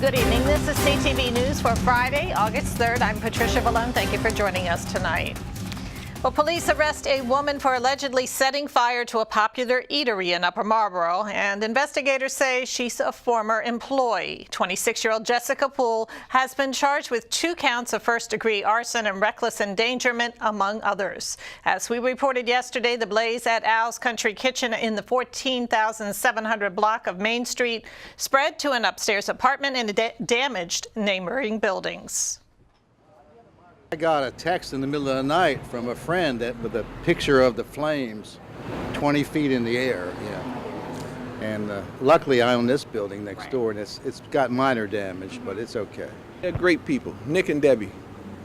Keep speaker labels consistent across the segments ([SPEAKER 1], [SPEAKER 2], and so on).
[SPEAKER 1] Good evening. This is CTV News for Friday, August 3rd. I'm Patricia Valone. Thank you for joining us tonight. Well, police arrest a woman for allegedly setting fire to a popular eatery in Upper Marlboro, and investigators say she's a former employee. 26-year-old Jessica Poole has been charged with 2 counts of first-degree arson and reckless endangerment, among others. As we reported yesterday, the blaze at Als Country Kitchen in the 14,700 block of Main Street spread to an upstairs apartment and damaged neighboring buildings.
[SPEAKER 2] I got a text in the middle of the night from a friend with a picture of the flames 20 feet in the air. And luckily I own this building next door, and it's got minor damage, but it's okay.
[SPEAKER 3] They're great people. Nick and Debbie,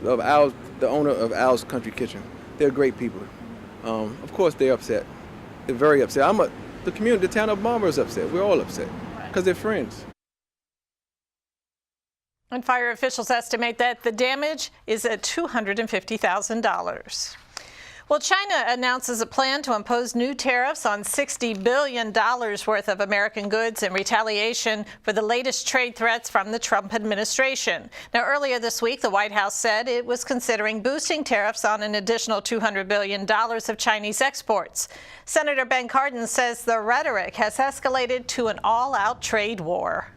[SPEAKER 3] the owner of Als Country Kitchen. They're great people. Of course they're upset. They're very upset. The community, the town of Marlboro is upset. We're all upset because they're friends.
[SPEAKER 1] And fire officials estimate that the damage is at $250,000. Well, China announces a plan to impose new tariffs on $60 billion worth of American goods in retaliation for the latest trade threats from the Trump administration. Now, earlier this week, the White House said it was considering boosting tariffs on an additional $200 billion of Chinese exports. Senator Ben Cardin says the rhetoric has escalated to an all-out trade war.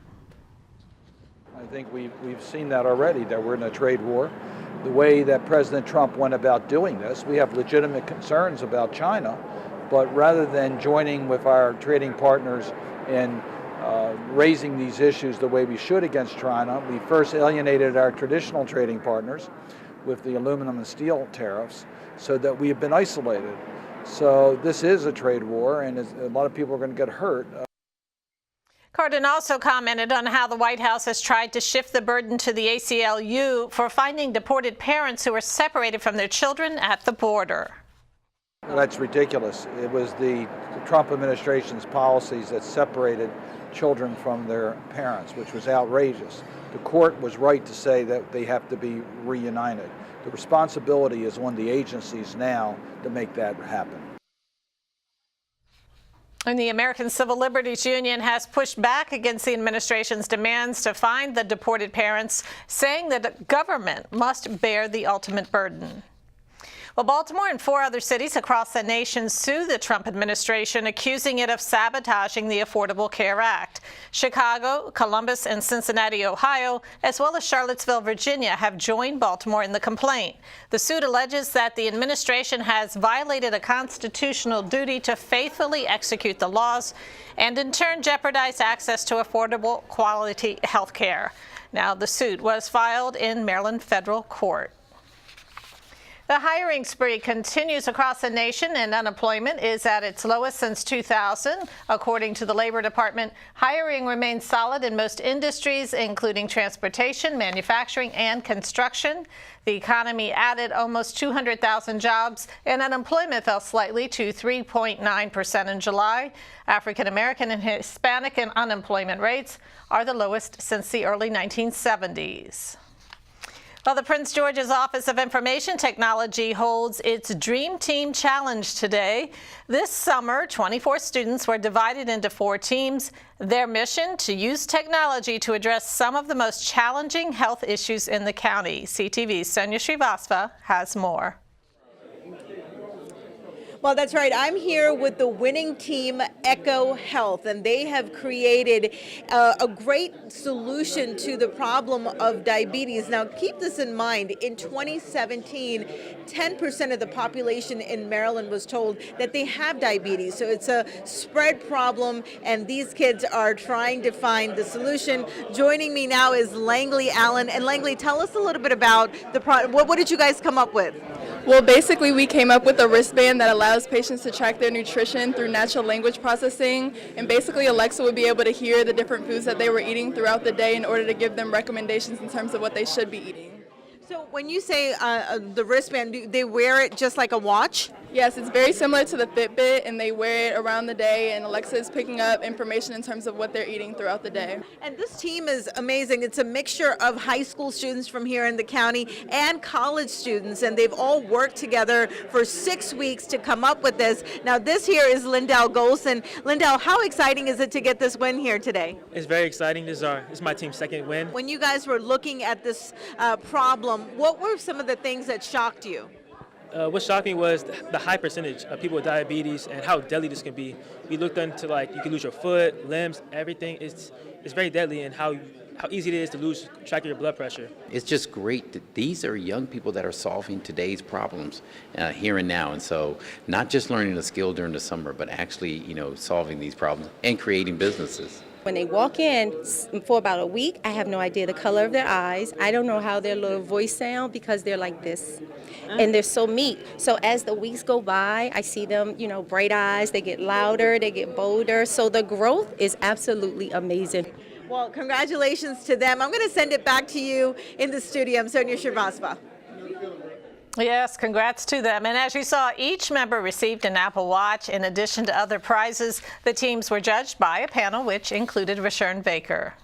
[SPEAKER 4] I think we've seen that already, that we're in a trade war. The way that President Trump went about doing this, we have legitimate concerns about China, but rather than joining with our trading partners in raising these issues the way we should against China, we first alienated our traditional trading partners with the aluminum and steel tariffs so that we have been isolated. So this is a trade war, and a lot of people are going to get hurt.
[SPEAKER 1] Cardin also commented on how the White House has tried to shift the burden to the ACLU for finding deported parents who are separated from their children at the border.
[SPEAKER 4] That's ridiculous. It was the Trump administration's policies that separated children from their parents, which was outrageous. The court was right to say that they have to be reunited. The responsibility is on the agencies now to make that happen.
[SPEAKER 1] And the American Civil Liberties Union has pushed back against the administration's demands to find the deported parents, saying that the government must bear the ultimate burden. Well, Baltimore and 4 other cities across the nation sue the Trump administration, accusing it of sabotaging the Affordable Care Act. Chicago, Columbus, and Cincinnati, Ohio, as well as Charlottesville, Virginia, have joined Baltimore in the complaint. The suit alleges that the administration has violated a constitutional duty to faithfully execute the laws and in turn jeopardize access to affordable, quality health care. Now, the suit was filed in Maryland federal court. The hiring spree continues across the nation, and unemployment is at its lowest since 2000. According to the Labor Department, hiring remains solid in most industries, including transportation, manufacturing, and construction. The economy added almost 200,000 jobs, and unemployment fell slightly to 3.9% in July. African American and Hispanic unemployment rates are the lowest since the early 1970s. Well, the Prince George's Office of Information Technology holds its Dream Team Challenge today. This summer, 24 students were divided into 4 teams. Their mission, to use technology to address some of the most challenging health issues in the county. CTV's Sonia Srivastava has more.
[SPEAKER 5] Well, that's right. I'm here with the winning team, Echo Health, and they have created a great solution to the problem of diabetes. Now, keep this in mind. In 2017, 10% of the population in Maryland was told that they have diabetes. So it's a spread problem, and these kids are trying to find the solution. Joining me now is Langley Allen. And Langley, tell us a little bit about the product. What did you guys come up with?
[SPEAKER 6] Well, basically, we came up with a wristband that allows patients to track their nutrition through natural language processing. And basically, Alexa would be able to hear the different foods that they were eating throughout the day in order to give them recommendations in terms of what they should be eating.
[SPEAKER 5] So when you say the wristband, do they wear it just like a watch?
[SPEAKER 6] Yes, it's very similar to the Fitbit, and they wear it around the day, and Alexa is picking up information in terms of what they're eating throughout the day.
[SPEAKER 5] And this team is amazing. It's a mixture of high school students from here in the county and college students, and they've all worked together for 6 weeks to come up with this. Now, this here is Lindell Golson. Lindell, how exciting is it to get this win here today?
[SPEAKER 7] It's very exciting. This is my team's second win.
[SPEAKER 5] When you guys were looking at this problem, what were some of the things that shocked you?
[SPEAKER 7] What shocked me was the high percentage of people with diabetes and how deadly this can be. We looked into like you can lose your foot, limbs, everything. It's very deadly, and how easy it is to lose track of your blood pressure.
[SPEAKER 8] It's just great that these are young people that are solving today's problems here and now, and so not just learning a skill during the summer, but actually, solving these problems and creating businesses.
[SPEAKER 9] When they walk in for about a week, I have no idea the color of their eyes. I don't know how their little voice sound because they're like this. And they're so meek. So as the weeks go by, I see them, bright eyes, they get louder, they get bolder. So the growth is absolutely amazing.
[SPEAKER 5] Well, congratulations to them. I'm going to send it back to you in the studio. I'm Sonia Shrivastava.
[SPEAKER 1] Yes, congrats to them. And as you saw, each member received an Apple Watch. In addition to other prizes, the teams were judged by a panel which included Rashern Baker.